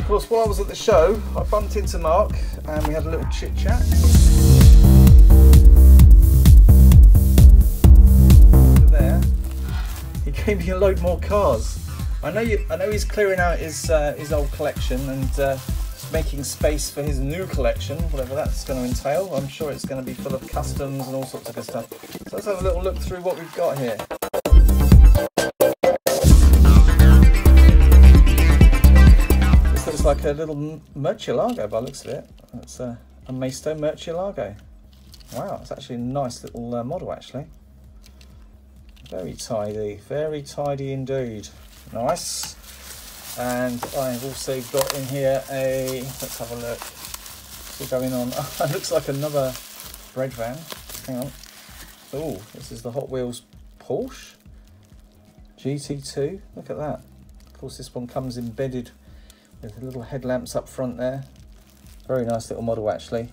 Of course, while I was at the show, I bumped into Mark and we had a little chit chat. There, he gave me a load more cars. I know he's clearing out his old collection and making space for his new collection, whatever that's going to entail. I'm sure it's going to be full of customs and all sorts of good stuff. So let's have a little look through what we've got here. This looks like a little Murcielago by the looks of it. It's a Maisto Murcielago. Wow, it's actually a nice little model actually. Very tidy indeed. Nice. And I've also got in here a, let's have a look, what's going on? Oh, it looks like another bread van. Hang on. Oh, this is the Hot Wheels Porsche GT2. Look at that. Of course, this one comes embedded with little headlamps up front there. Very nice little model actually.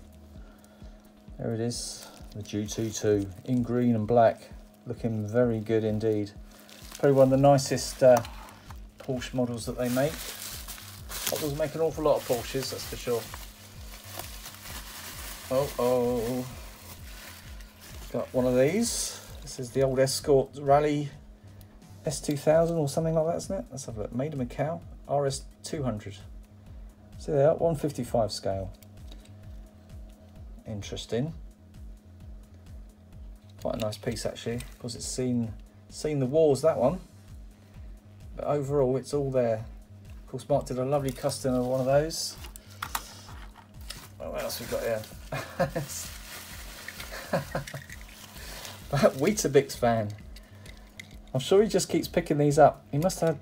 There it is, the GT2 in green and black. Looking very good indeed. Probably one of the nicest Porsche models that they make. Hot Wheels make an awful lot of Porsches, that's for sure. Oh, got one of these. This is the old Escort Rally S2000 or something like that, isn't it? Let's have a look. Made in Macau, RS200. See there, 155 scale. Interesting. Quite a nice piece actually, because it's seen the wars, that one. But overall, it's all there. Of course, Mark did a lovely custom of one of those. Oh, what else we got here? That Weetabix van. I'm sure he just keeps picking these up. He must have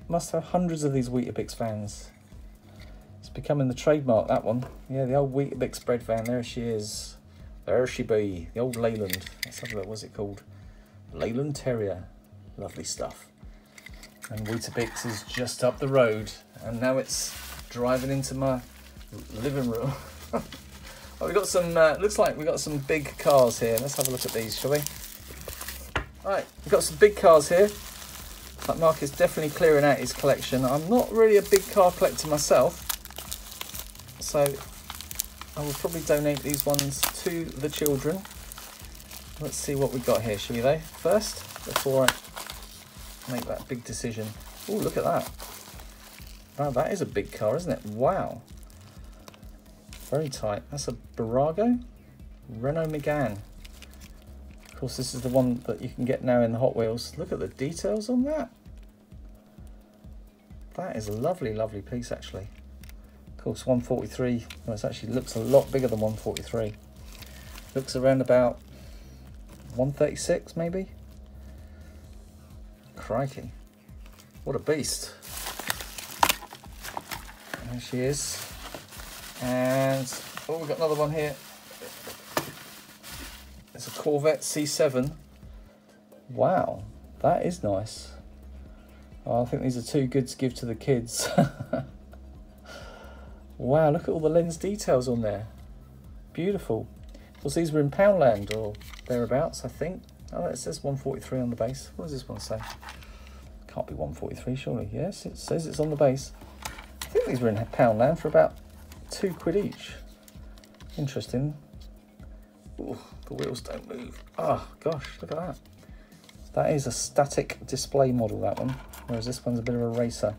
hundreds of these Weetabix vans. It's becoming the trademark, that one. Yeah, the old Weetabix bread van. There she is. There she be. The old Leyland. Let's have a look. What's it called? Leyland Terrier. Lovely stuff. And Weetabix is just up the road, and now it's driving into my living room. Oh, we got some. Looks like we got some big cars here. Let's have a look at these, shall we? Right, we've got some big cars here. Like Mark is definitely clearing out his collection. I'm not really a big car collector myself, so I will probably donate these ones to the children. Let's see what we've got here, shall we though? First, before I make that big decision. Oh, look at that. Wow, that is a big car, isn't it? Wow. Very tight. That's a Barago Renault Megane. Of course, this is the one that you can get now in the Hot Wheels. Look at the details on that. That is a lovely, lovely piece actually. Of course, 143. Well, it actually looks a lot bigger than 143. Looks around about 136 maybe. Crikey, what a beast. There she is. And oh, we've got another one here. It's a Corvette C7. Wow, that is nice. Oh, I think these are too good to give to the kids. Wow, look at all the lens details on there. Beautiful. Of course, these were in Poundland or thereabouts, I think. Oh, it says 143 on the base. What does this one say? Can't be 143, surely. Yes, it says it's on the base. I think these were in Poundland for about £2 each. Interesting. Ooh, the wheels don't move. Oh, gosh, look at that. That is a static display model, that one. Whereas this one's a bit of a racer.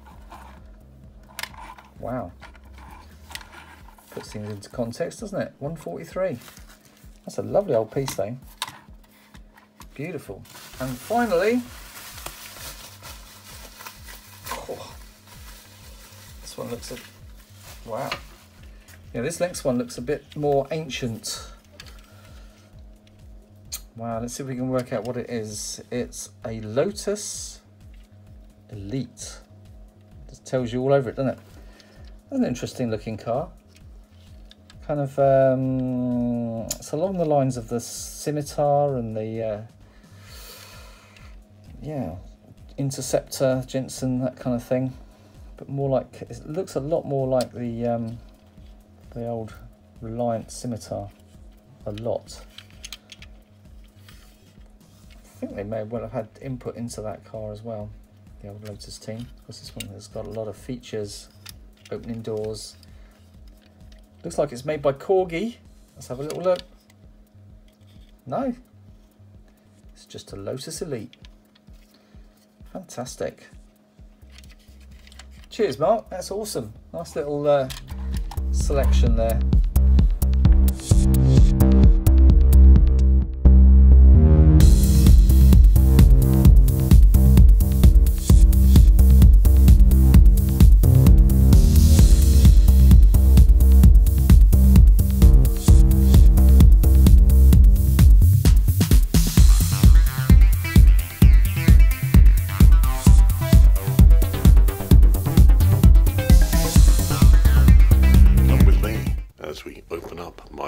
Wow. Puts things into context, doesn't it? 143. That's a lovely old piece, though. Beautiful. And finally, oh, this one looks wow. Yeah, this next one looks a bit more ancient. Wow, let's see if we can work out what it is. It's a Lotus Elite. Just tells you all over it, doesn't it? That's an interesting looking car. Kind of, it's along the lines of the Scimitar and the, yeah, Interceptor, Jensen, that kind of thing. But more like, it looks a lot more like the old Reliant Scimitar. A lot. I think they may well have had input into that car as well, the old Lotus team, because this one has got a lot of features opening doors. Looks like it's made by Corgi. Let's have a little look. No. It's just a Lotus Elite. Fantastic. Cheers, Mark. That's awesome. Nice little selection there.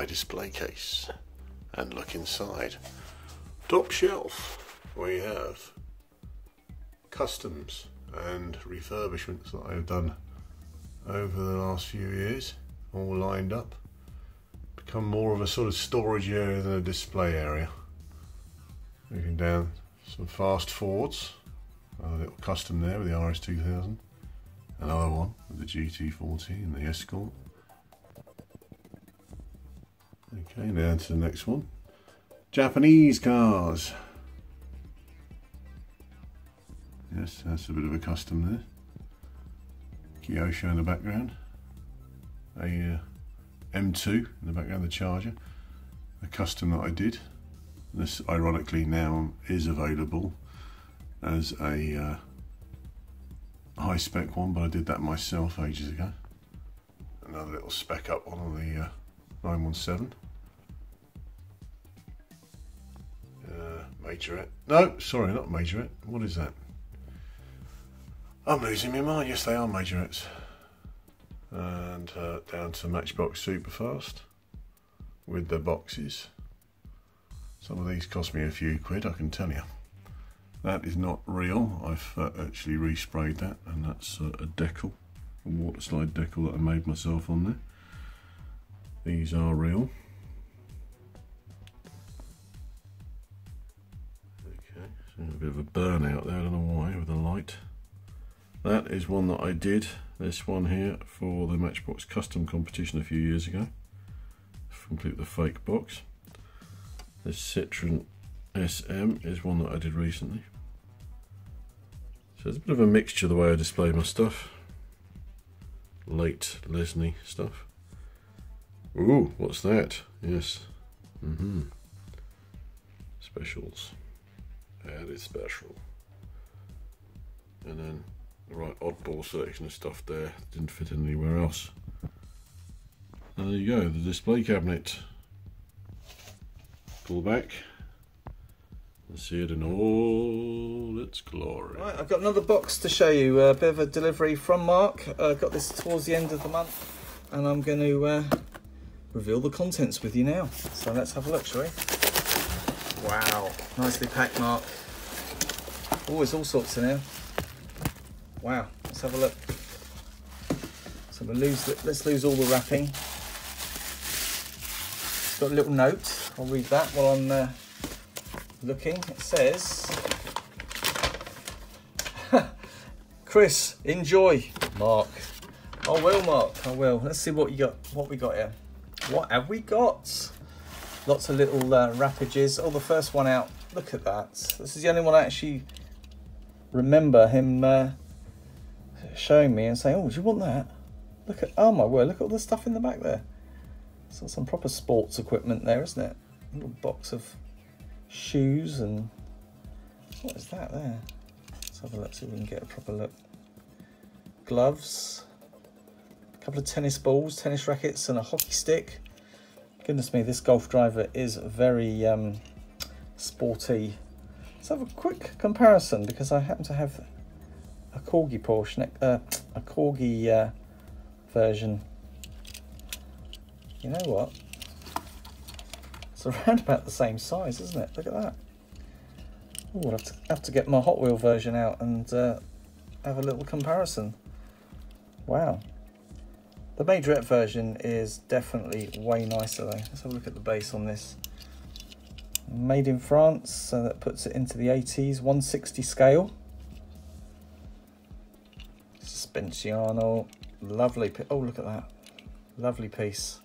Display case and look inside. Top shelf, we have customs and refurbishments that I've done over the last few years, all lined up. Become more of a sort of storage area than a display area. Moving down, some fast forwards, a little custom there with the RS2000, another one with the GT40 and the Escort. Okay, down to the next one. Japanese cars. Yes, that's a bit of a custom there. Kyosho in the background. A M2 in the background, the Charger. A custom that I did. This, ironically, now is available as a high spec one, but I did that myself ages ago. Another little spec up one on the 917. Majorette. No, sorry, not Majorette. What is that? I'm losing my mind. Yes, they are Majorettes. And down to Matchbox Superfast with their boxes. Some of these cost me a few quid, I can tell you. That is not real. I've actually resprayed that, and that's a decal, a water slide decal that I made myself on there. These are real. A bit of a burnout there, I don't know why, with the light. That is one that I did, this one here, for the Matchbox Custom competition a few years ago. Complete the fake box. This Citroen SM is one that I did recently. So it's a bit of a mixture the way I display my stuff. Late Lesney stuff. Ooh, what's that? Yes. Specials. Added special. And then the right oddball selection of stuff there, didn't fit in anywhere else. There you go, the display cabinet. Pull back and see it in all its glory. Right, I've got another box to show you, a bit of a delivery from Mark. I got this towards the end of the month, and I'm going to reveal the contents with you now. So let's have a look, shall we? Wow, nicely packed, Mark. Oh, there's all sorts in here. Wow, let's have a look. So let's lose all the wrapping. It's got a little note. I'll read that while I'm looking. It says, Chris, enjoy. Mark. I will, Mark. I will. Let's see what you got. What we got here. What have we got? Lots of little wrappages. Oh, the first one out. Look at that. This is the only one I actually remember him showing me and saying, "Oh, do you want that?" Look at, oh my word! Look at all the stuff in the back there. It's got some proper sports equipment there, isn't it? A little box of shoes and what is that there? Let's have a look. See if we can get a proper look. Gloves. A couple of tennis balls, tennis rackets, and a hockey stick. Goodness me, this golf driver is very sporty. Let's have a quick comparison because I happen to have a Corgi portion, a Corgi version. You know what? It's around about the same size, isn't it? Look at that. Oh, I'll have to get my Hot Wheel version out and have a little comparison. Wow. The Majorette version is definitely way nicer though. Let's have a look at the base on this. Made in France, so that puts it into the 80s, 160 scale. Suspensiano, Lovely. Oh, look at that. Lovely piece.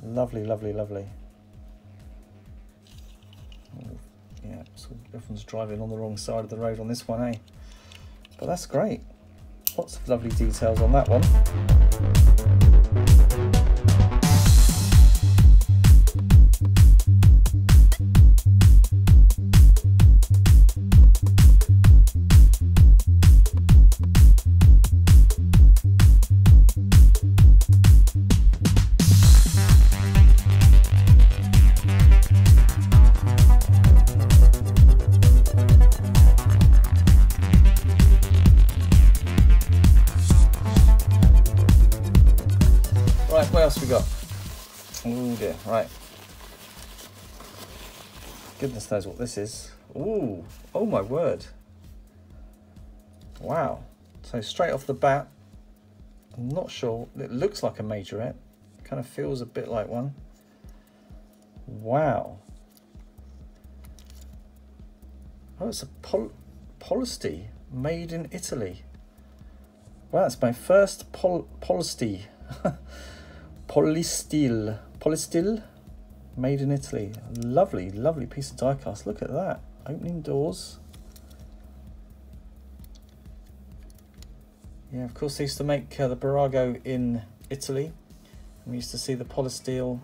Lovely, lovely, lovely. Oh, yeah, so everyone's driving on the wrong side of the road on this one, eh? But that's great. Lots of lovely details on that one. Right, what else we got? Oh dear, right. Goodness knows what this is. Ooh, oh my word. Wow. So straight off the bat, I'm not sure. It looks like a majorette. Kind of feels a bit like one. Wow. Oh, it's a Polisty made in Italy. Wow, that's my first Polisty. Polystyle made in Italy. Lovely, lovely piece of die cast. Look at that. Opening doors. Yeah, of course they used to make the Barago in Italy. We used to see the Polystyle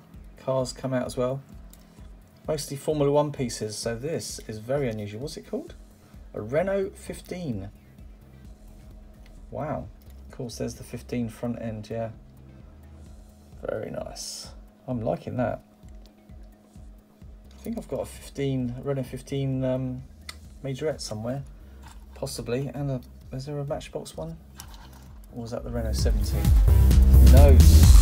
cars come out as well. Mostly Formula 1 pieces, so this is very unusual. What's it called? A Renault 15. Wow. Of course there's the 15 front end, yeah. Very nice. I'm liking that. I think I've got a Renault 15 majorette somewhere, possibly. And is there a Matchbox one? Or was that the Renault 17? Who knows?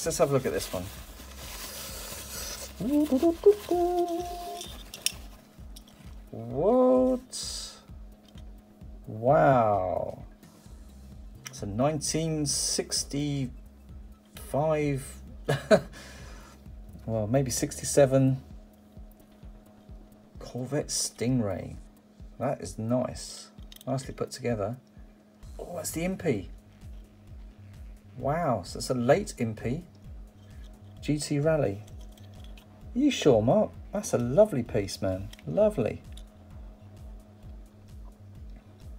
Let's have a look at this one. What? Wow. It's a 1965, well, maybe 67 Corvette Stingray. That is nice. Nicely put together. Oh, that's the Impy. Wow, so it's a late Impy. GT Rally. Are you sure, Mark? That's a lovely piece, man. Lovely.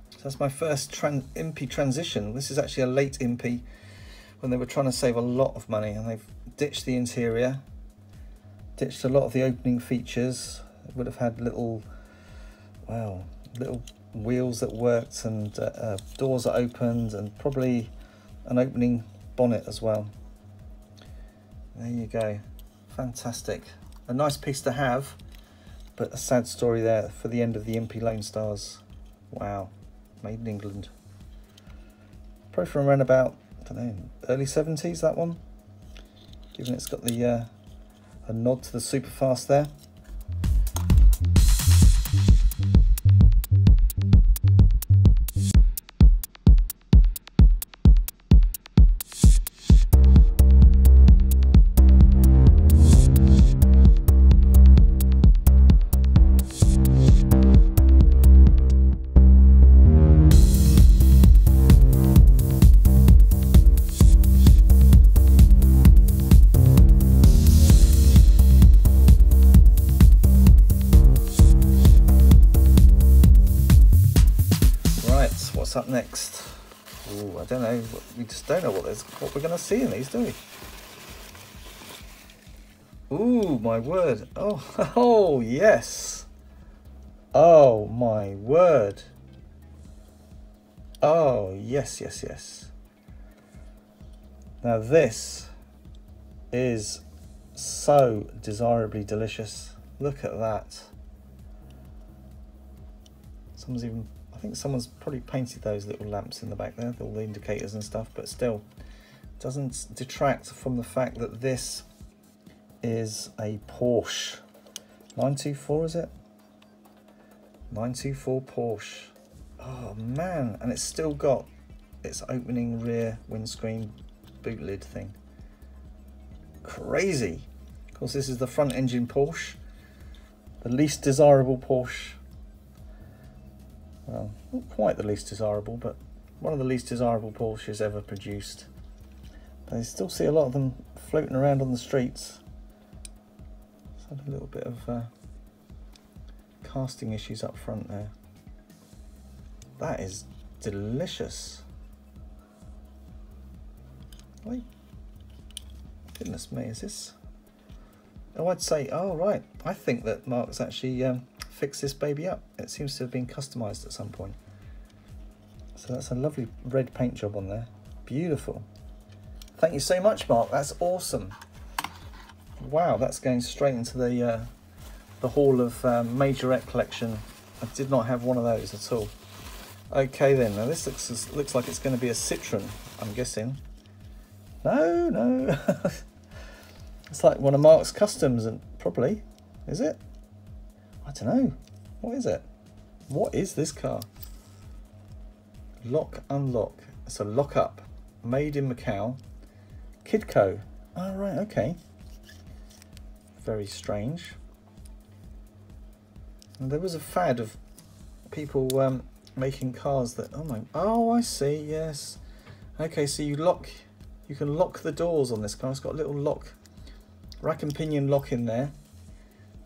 So that's my first Impy transition. This is actually a late Impy when they were trying to save a lot of money, and they've ditched the interior, ditched a lot of the opening features. It would have had little, well, little wheels that worked and doors that opened, and probably an opening bonnet as well. There you go. Fantastic. A nice piece to have, but a sad story there for the end of the Impy Lone Stars. Wow. Made in England. Probably from around about, I don't know, early 70s, that one. Given it's got the a nod to the Superfast there. Up next? Oh, I don't know. We just don't know what we're going to see in these, do we? Ooh, my word! Oh, oh yes! Oh my word! Oh yes, yes, yes. Now this is so desirably delicious. Look at that. Someone's even I think someone's probably painted those little lamps in the back there, all the indicators and stuff, but still doesn't detract from the fact that this is a Porsche 924, is it? 924 Porsche. Oh man, and it's still got its opening rear windscreen boot lid thing. Crazy. Of course, this is the front engine Porsche, the least desirable Porsche. Well, not quite the least desirable, but one of the least desirable Porsches ever produced. But I still see a lot of them floating around on the streets. It's had a little bit of casting issues up front there. That is delicious. Wait, goodness me, is this? Oh, I'd say, oh right, I think that Mark's actually fixed this baby up. It seems to have been customized at some point. So that's a lovely red paint job on there. Beautiful. Thank you so much, Mark. That's awesome. Wow, that's going straight into the Hall of Majorette collection. I did not have one of those at all. Okay then, now this looks like it's going to be a Citroen, I'm guessing. No. It's like one of Mark's customs, and probably, is it? I don't know. What is it? What is this car? Lock, unlock. It's a lock up. Made in Macau. Kidco. Oh, right, okay. Very strange. And there was a fad of people making cars that, oh, I see, yes. Okay, so you can lock the doors on this car. It's got a little lock, rack and pinion lock in there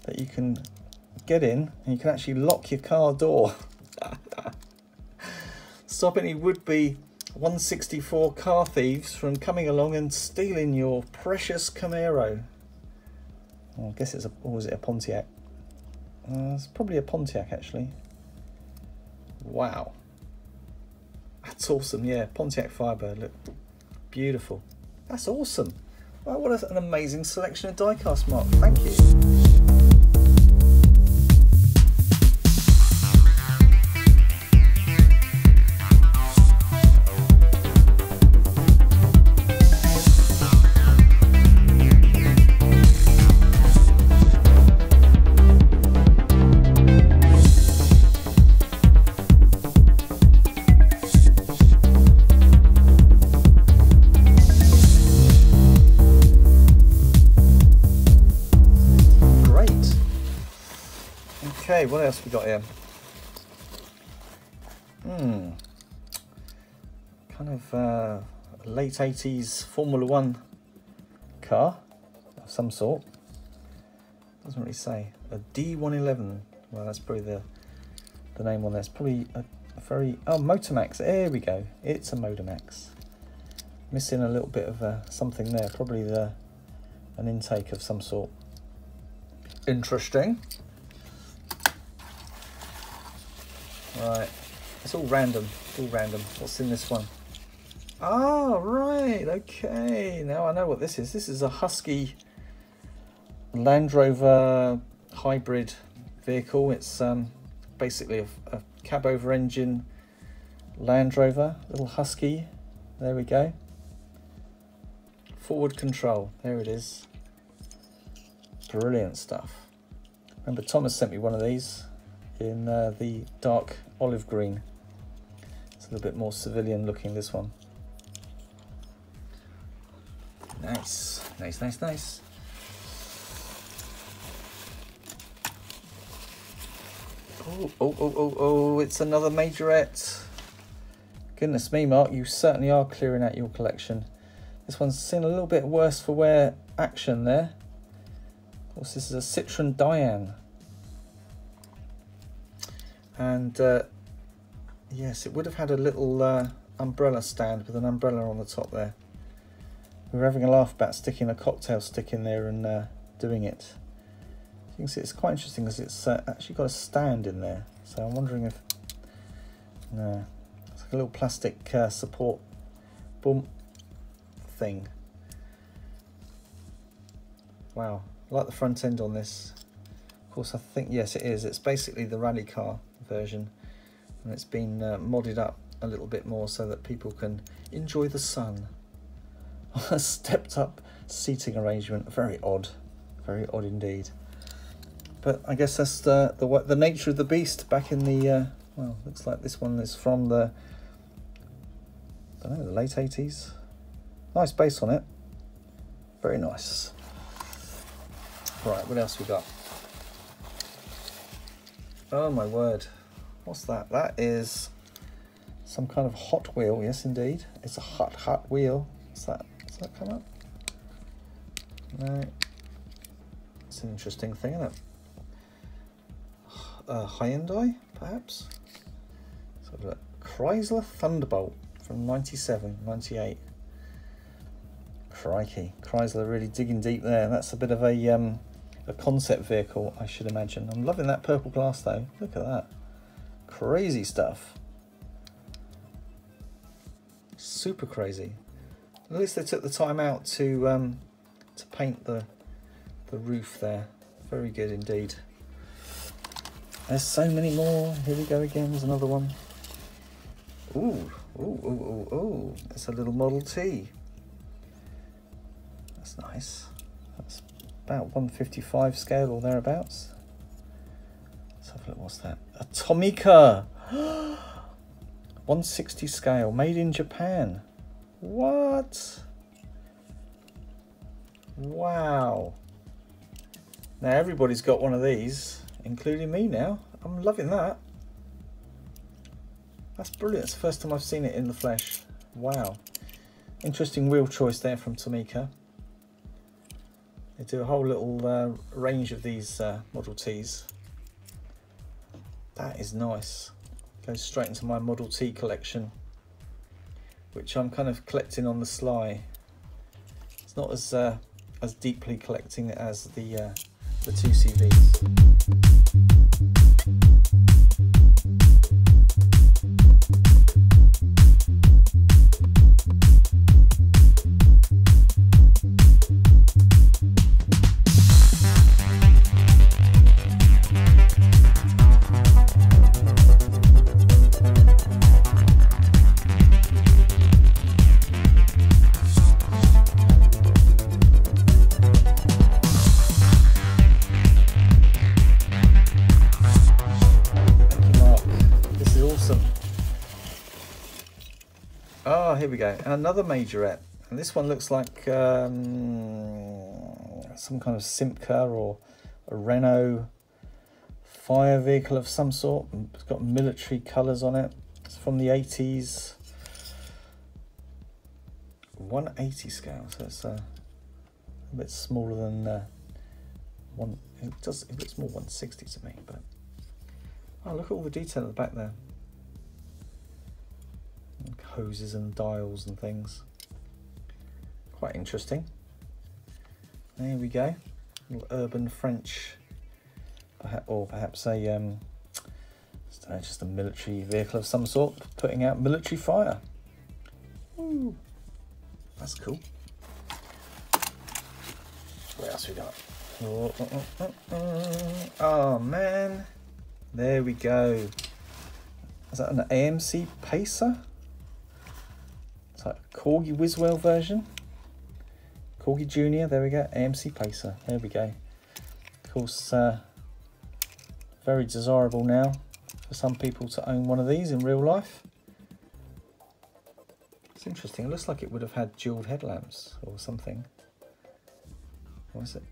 that you can get in, and you can actually lock your car door. Stop any would-be 164 car thieves from coming along and stealing your precious Camaro. I guess it's or was it a Pontiac? It's probably a Pontiac actually. Wow, that's awesome. Yeah, Pontiac Firebird, look, beautiful. That's awesome. Wow, what an amazing selection of diecast, Mark. Thank you. Okay, what else we got here? Kind of late 80s Formula One car of some sort. Doesn't really say. A D111. Well, that's probably the name on there. It's probably a very... Oh, Motormax. There we go. It's a Motormax. Missing a little bit of something there. Probably an intake of some sort. Interesting. Right, it's all random. It's all random. What's in this one? Oh, right. Okay. Now I know what this is. This is a Husky Land Rover hybrid vehicle. It's basically a cab over engine Land Rover, little Husky. There we go. Forward control. There it is. Brilliant stuff. Remember, Thomas sent me one of these in the dark olive green. It's a little bit more civilian looking, this one. Nice, nice, nice, nice. Oh, it's another Majorette. Goodness me, Mark, you certainly are clearing out your collection. This one's seen a little bit worse for wear action there. Of course, this is a Citroen Diane. And yes, it would have had a little umbrella stand with an umbrella on the top there. We were having a laugh about sticking a cocktail stick in there and doing it. You can see it's quite interesting because it's actually got a stand in there. So I'm wondering if... No, it's like a little plastic support boom thing. Wow, I like the front end on this. Of course, I think, yes, it is. It's basically the rally car version. and it's been modded up a little bit more so that people can enjoy the sun. A stepped up seating arrangement, very odd indeed. But I guess that's the nature of the beast back in the, well, looks like this one is from the, I don't know, the late 80s. Nice base on it, very nice. Right, what else we got? Oh my word, what's that? That is some kind of Hot Wheel, yes indeed. It's a Hot Wheel. What's that? Does that come up? No. It's an interesting thing, isn't it? Hyundai, perhaps? Sort of a Chrysler Thunderbolt from 97, 98. Crikey, Chrysler really digging deep there. That's a bit of a concept vehicle, I should imagine. I'm loving that purple glass though. Look at that. Crazy stuff. Super crazy. At least they took the time out to paint the roof there. Very good indeed. There's so many more. Here we go again. There's another one. Ooh, ooh, ooh, ooh, ooh. It's a little Model T. That's nice. That's about 155 scale or thereabouts. Let's have a look. What's that? A Tomica. 160 scale, made in Japan. What? Wow. Now everybody's got one of these, including me now. I'm loving that. That's brilliant. It's the first time I've seen it in the flesh. Wow. Interesting wheel choice there from Tomica. They do a whole little range of these Model Ts. That is nice. Goes straight into my Model T collection, which I'm kind of collecting on the sly. It's not as deeply collecting as the 2CVs. Here we go, and another majorette, and this one looks like some kind of Simca or a Renault fire vehicle of some sort. It's got military colours on it. It's from the 80s. 180 scale, so it's a bit smaller than it looks more 160 to me, but oh, look at all the detail at the back there. Hoses and dials and things. Quite interesting. There we go. A little urban French, or perhaps a just a military vehicle of some sort, putting out military fire. Ooh, that's cool. What else we got? Oh man, there we go. Is that an AMC Pacer? It's like a Corgi Wiswell version. Corgi Junior, there we go. AMC Pacer, there we go. Of course, very desirable now for some people to own one of these in real life. It's interesting, it looks like it would have had jeweled headlamps or something. What is it?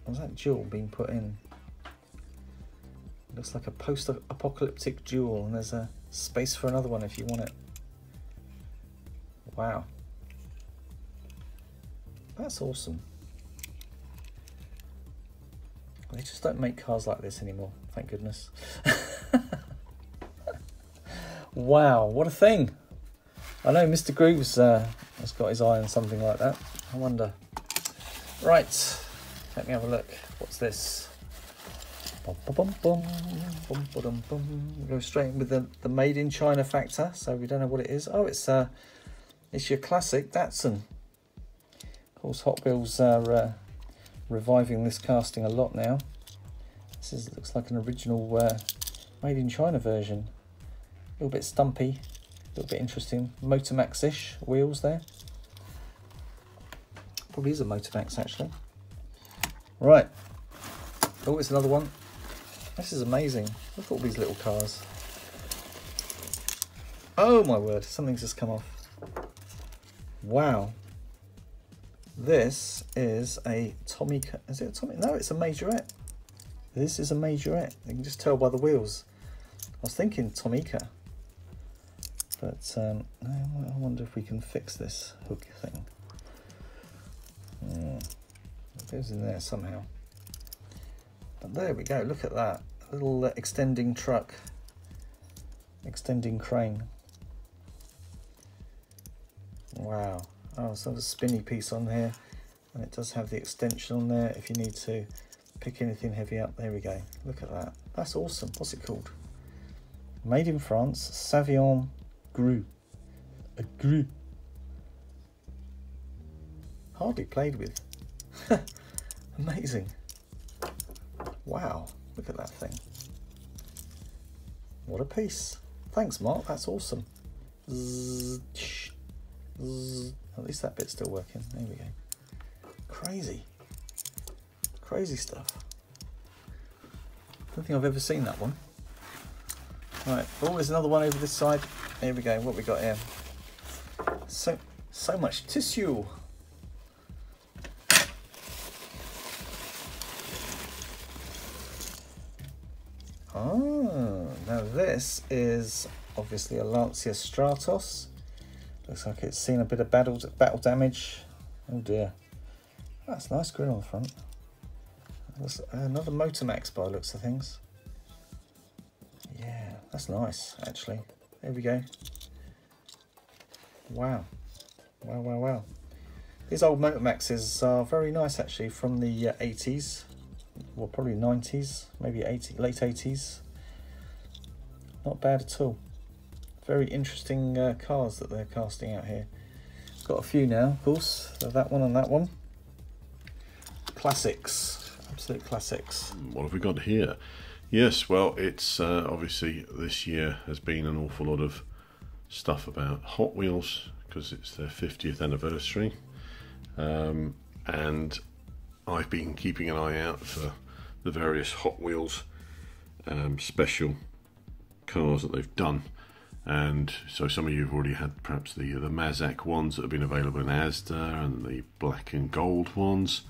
What's that jewel being put in? It looks like a post-apocalyptic jewel, and there's a space for another one if you want it. Wow. That's awesome. They just don't make cars like this anymore, thank goodness. Wow, what a thing. I know Mr. Grooves has got his eye on something like that. I wonder. Right, let me have a look. What's this? Bum, bum, bum, bum, bum, bum. We'll go straight in with the made in China factor, so we don't know what it is. Oh, it's your classic Datsun. Of course, Hot Wheels are reviving this casting a lot now. Looks like an original made in China version. little bit stumpy, a little bit interesting. Motomax-ish wheels there. Probably is a Motomax actually. Right. Oh, it's another one. This is amazing. Look at all these little cars. Oh my word, something's just come off. Wow. This is a Tommy, is it a Tommy? No, it's a Majorette. This is a Majorette. You can just tell by the wheels. I was thinking Tomica. But I wonder if we can fix this hook thing. It goes in there somehow. But there we go, look at that. A little extending truck. Extending crane. Wow. Oh, so there's a spinny piece on here. And it does have the extension on there if you need to pick anything heavy up. There we go. Look at that. That's awesome. What's it called? Made in France. Savion Gru. A Gru. Hardly played with. Amazing. Wow. Look at that thing. What a piece. Thanks, Mark. That's awesome. Zzz, sh, zzz. At least that bit's still working. There we go. Crazy. Crazy stuff. Don't think I've ever seen that one. Right. Oh, there's another one over this side. Here we go. What we got here? So much tissue. Oh, now this is obviously a Lancia Stratos. Looks like it's seen a bit of battle damage. Oh dear. That's a nice grill on the front. There's another Motomax by the looks of things. Yeah, that's nice actually. There we go. Wow. Wow, wow, wow. These old Motomaxes are very nice actually, from the 80s. Well, probably 90s, maybe late 80s. Not bad at all. Very interesting cars that they're casting out here. Got a few now, of course. So that one and that one. Classics, absolute classics. What have we got here? Yes, well, it's obviously this year has been an awful lot of stuff about Hot Wheels because it's their 50th anniversary. And I've been keeping an eye out for the various Hot Wheels special cars that they've done, and so some of you have already had perhaps the Mazak ones that have been available in Asda and the black and gold ones,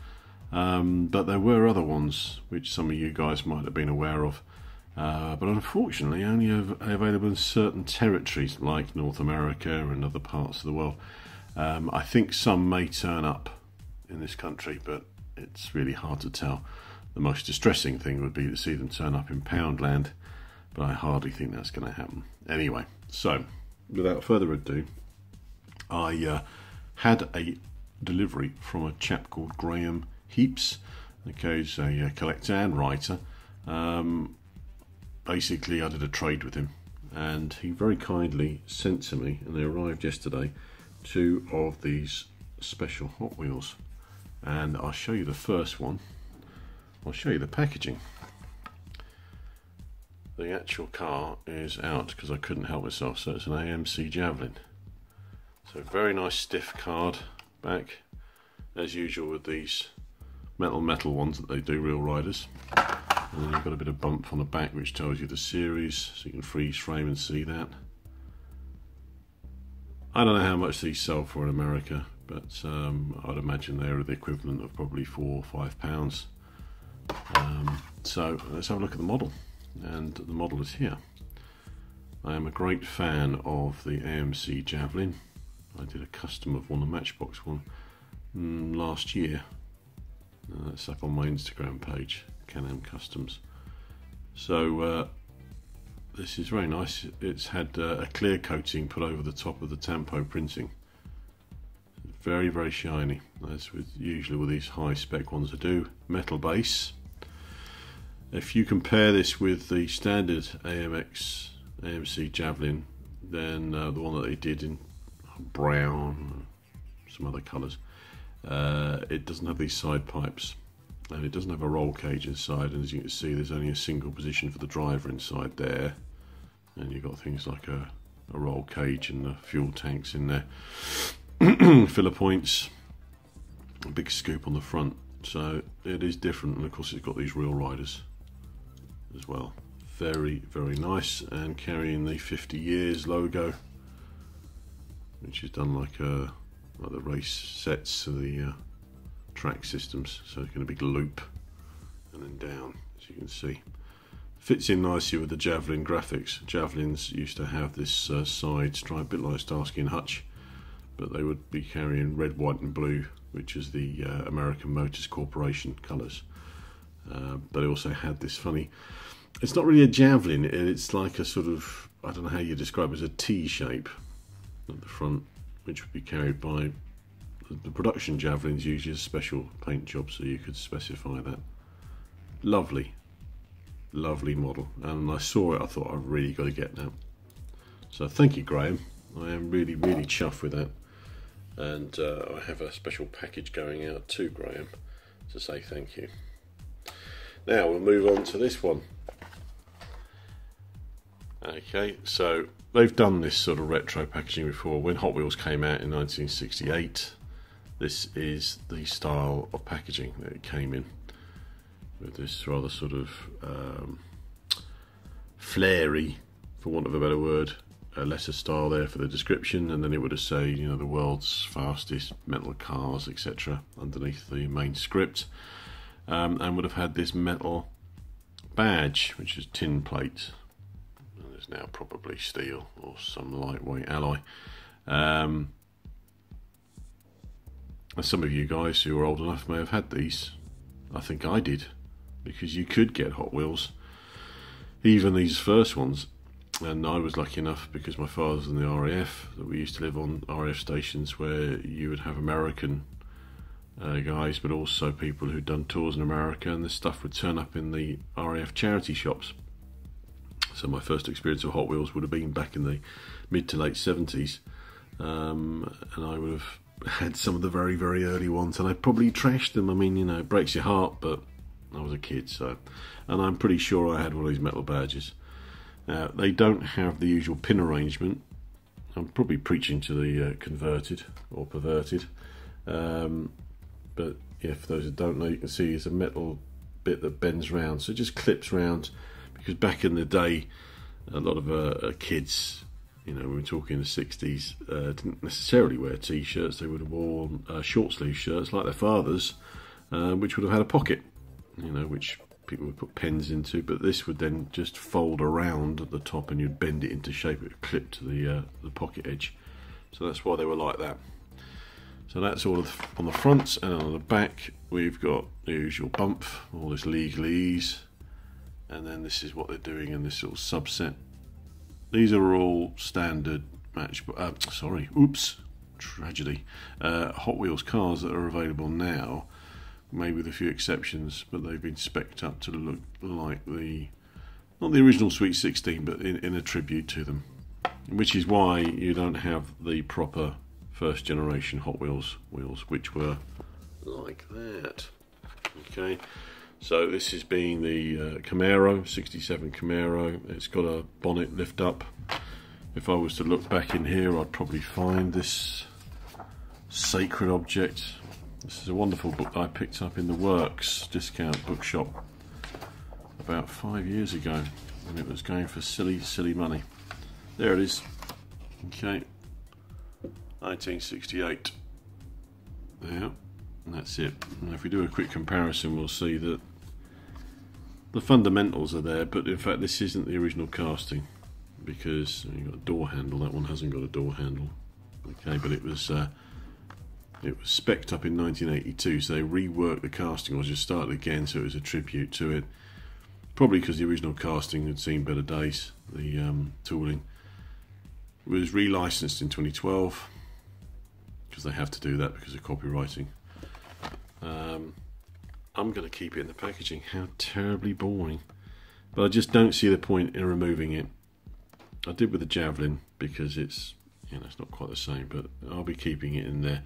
but there were other ones which some of you guys might have been aware of, but unfortunately only available in certain territories like North America and other parts of the world. I think some may turn up in this country, but it's really hard to tell. The most distressing thing would be to see them turn up in Poundland, but I hardly think that's going to happen. Anyway, so without further ado, I had a delivery from a chap called Graham Heaps. Okay, he's a collector and writer. Basically, I did a trade with him, and he very kindly sent to me, and they arrived yesterday, 2 of these special Hot Wheels. And I'll show you the first one. I'll show you the packaging. The actual car is out because I couldn't help myself, so it's an AMC Javelin. So very nice stiff card back, as usual with these metal ones that they do, Real Riders. And then you've got a bit of bump on the back which tells you the series, so you can freeze frame and see that. I don't know how much these sell for in America, but I'd imagine they're the equivalent of probably £4 or £5. So let's have a look at the model, and the model is here. I am a great fan of the AMC Javelin. I did a custom of one, a Matchbox one, last year. It's up on my Instagram page, Can-Am Customs. So this is very nice. It's had a clear coating put over the top of the Tampo printing. Very, very shiny, as with usually with these high spec ones I do. Metal base. If you compare this with the standard AMC Javelin, then the one that they did in brown, some other colours, it doesn't have these side pipes, and it doesn't have a roll cage inside, and as you can see there's only a single position for the driver inside there, and you've got things like a roll cage and the fuel tanks in there. Filler points, a big scoop on the front, so it is different, and of course it's got these real riders as well. Very, very nice, and carrying the 50 years logo, which is done like the race sets of the track systems, so it's going to be loop and then down, as you can see. Fits in nicely with the Javelin graphics. Javelins used to have this side stripe, a bit like Starsky and Hutch, but they would be carrying red, white and blue, which is the American Motors Corporation colours. But it also had this funny, it's not really a Javelin, it's like a sort of, I don't know how you describe it, as a T shape at the front, which would be carried by the production Javelins, usually a special paint job, so you could specify that. Lovely, lovely model, and I saw it, I thought I've really got to get that. So thank you, Graham. I am really, really chuffed with that, and I have a special package going out to Graham to say thank you. Now we'll move on to this one. Okay, so they've done this sort of retro packaging before. When Hot Wheels came out in 1968, this is the style of packaging that it came in, with this rather sort of flary, for want of a better word, a letter style there for the description, and then it would have said, you know, the world's fastest metal cars, etc., underneath the main script, and would have had this metal badge, which is tin plate. It's now probably steel or some lightweight alloy. And some of you guys who are old enough may have had these. I think I did, because you could get Hot Wheels, even these first ones, and I was lucky enough, because my father's in the RAF, that we used to live on RAF stations where you would have American guys, but also people who'd done tours in America, and this stuff would turn up in the RAF charity shops. So my first experience of Hot Wheels would have been back in the mid to late 70s, and I would have had some of the very, very early ones, and I probably trashed them. I mean, you know, it breaks your heart, but I was a kid, so. And I'm pretty sure I had one of these metal badges. They don't have the usual pin arrangement. I'm probably preaching to the converted or perverted, but yeah, for those that don't know, you can see it's a metal bit that bends round, so it just clips round. Because back in the day, a lot of kids, you know, we were talking the 60s, didn't necessarily wear t-shirts. They would have worn short sleeve shirts like their fathers, which would have had a pocket, you know, which people would put pens into, but this would then just fold around at the top, and you'd bend it into shape. It would clip to the pocket edge, so that's why they were like that. So that's all on the front, and on the back we've got the usual bump, all this legalese. And then this is what they're doing in this little subset. These are all standard tragedy. Hot Wheels cars that are available now, maybe with a few exceptions, but they've been spec'd up to look like not the original Sweet 16, but in a tribute to them. Which is why you don't have the proper first generation Hot Wheels wheels, which were like that. Okay. So this has been the Camaro, 67 Camaro. It's got a bonnet lift up. If I was to look back in here, I'd probably find this sacred object. This is a wonderful book that I picked up in the Works discount bookshop about 5 years ago, and it was going for silly, silly money. There it is. Okay, 1968. Yeah, and that's it. And if we do a quick comparison, we'll see that the fundamentals are there, but in fact this isn't the original casting, because you've got a door handle. That one hasn't got a door handle. Okay, but it was spec'd up in 1982, so they reworked the casting, or just started again, so it was a tribute to it. Probably because the original casting had seen better days. The tooling was relicensed in 2012, because they have to do that because of copywriting. I'm going to keep it in the packaging. How terribly boring. But I just don't see the point in removing it. I did with the Javelin, because it's, you know, it's not quite the same, but I'll be keeping it in there.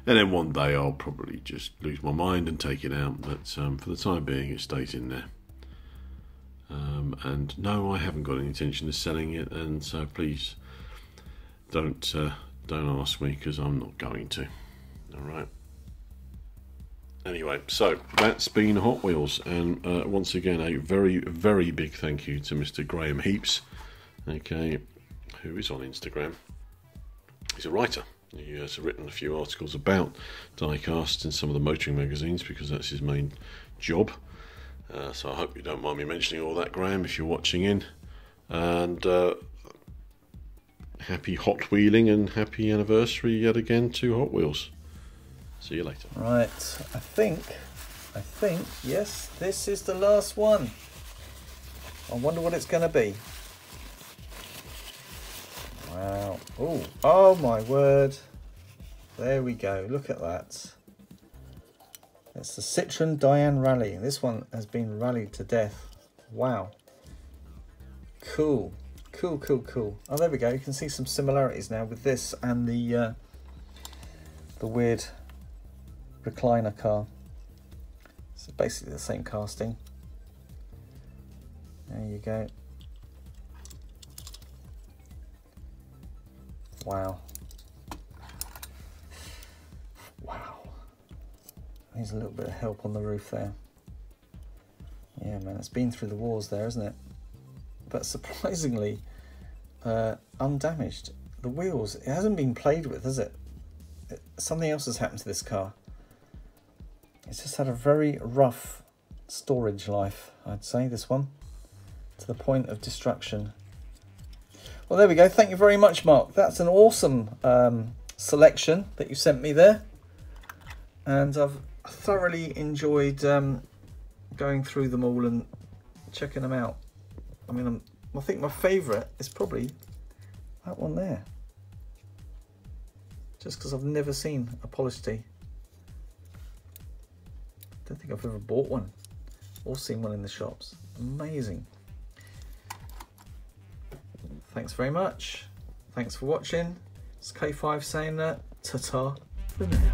And then one day I'll probably just lose my mind and take it out, but for the time being it stays in there. And no, I haven't got any intention of selling it, and so please don't ask me, because I'm not going to. All right. Anyway, so that's been Hot Wheels, and once again, a very, very big thank you to Mr. Graham Heaps, okay, who is on Instagram. He's a writer. He has written a few articles about diecast in some of the motoring magazines, because that's his main job. So I hope you don't mind me mentioning all that, Graham, if you're watching in. And happy Hot Wheeling and happy anniversary yet again to Hot Wheels. See you later. Right, I think, yes, this is the last one. I wonder what it's going to be. Wow. Ooh. Oh my word. There we go. Look at that. It's the Citroen Diane Rally. This one has been rallied to death. Wow. Cool. Cool, cool, cool. Oh, there we go. You can see some similarities now with this and the weird recliner car. It's basically the same casting. There you go. Wow. Wow. Needs a little bit of help on the roof there. Yeah, man, it's been through the wars there, isn't it? But surprisingly undamaged. The wheels, it hasn't been played with, has it? Something else has happened to this car. It's just had a very rough storage life, I'd say, this one, to the point of destruction. Well, there we go. Thank you very much, Mark. That's an awesome selection that you sent me there. And I've thoroughly enjoyed going through them all and checking them out. I mean, I think my favourite is probably that one there. Just because I've never seen a polished tee. Don't think I've ever bought one or seen one in the shops. Amazing. Thanks very much. Thanks for watching. It's K5 saying that. Ta-ta for now.